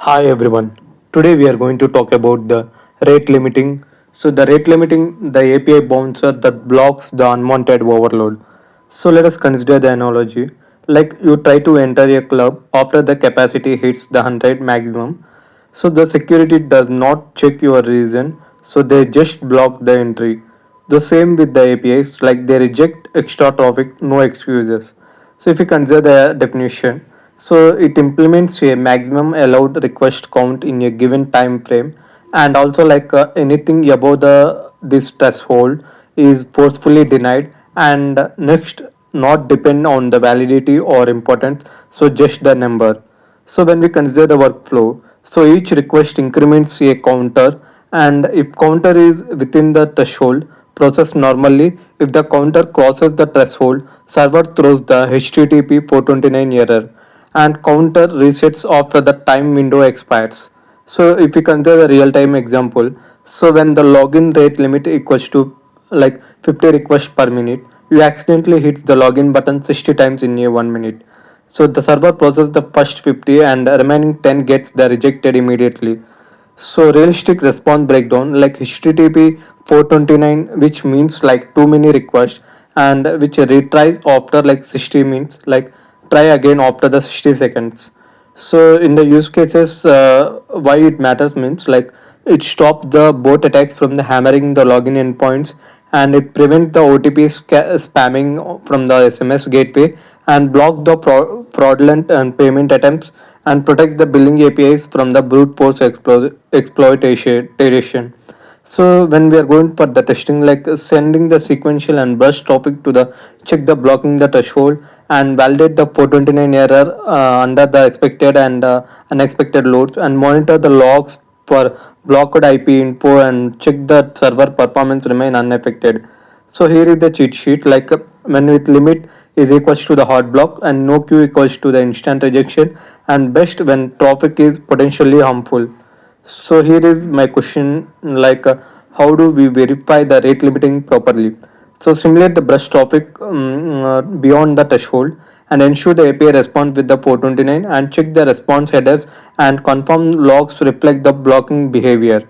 Hi everyone. Today we are going to talk about the rate limiting. So the rate limiting the API bouncer that blocks the unwanted overload. So let us consider the analogy. Like you try to enter a club after the capacity hits the 100 maximum. So the security does not check your reason. So they just block the entry. The same with the APIs, like they reject extra traffic, no excuses. So if you consider the definition, so it implements a maximum allowed request count in a given time frame, and also anything above the this threshold is forcefully denied, and next not depend on the validity or importance, so just the number. So when we consider the workflow, so each request increments a counter, and if counter is within the threshold, process normally. If the counter crosses the threshold, server throws the HTTP 429 error, and counter resets after the time window expires. So if we consider the real-time example, so when the login rate limit equals to like 50 requests per minute, you accidentally hit the login button 60 times in a 1 minute. So the server processes the first 50 and the remaining 10 gets the rejected immediately. So realistic response breakdown like HTTP 429, which means like too many requests, and which retries after like 60 minutes, like try again after the 60 seconds. So in the use cases, why it matters means like it stops the bot attacks from the hammering the login endpoints, and it prevents the OTP spamming from the SMS gateway, and blocks the fraudulent and payment attempts, and protects the billing APIs from the brute force exploitation. So when we are going for the testing, like sending the sequential and brush topic to the check the blocking the threshold, and validate the 429 error under the expected and unexpected loads, and monitor the logs for blocked IP info, and check that server performance remain unaffected. So here is the cheat sheet, like when with limit is equals to the hard block, and no queue equals to the instant rejection, and best when traffic is potentially harmful. So here is my question, how do we verify the rate limiting properly? So simulate the brush traffic beyond the threshold, and ensure the API responds with the 429, and check the response headers and confirm logs reflect the blocking behavior.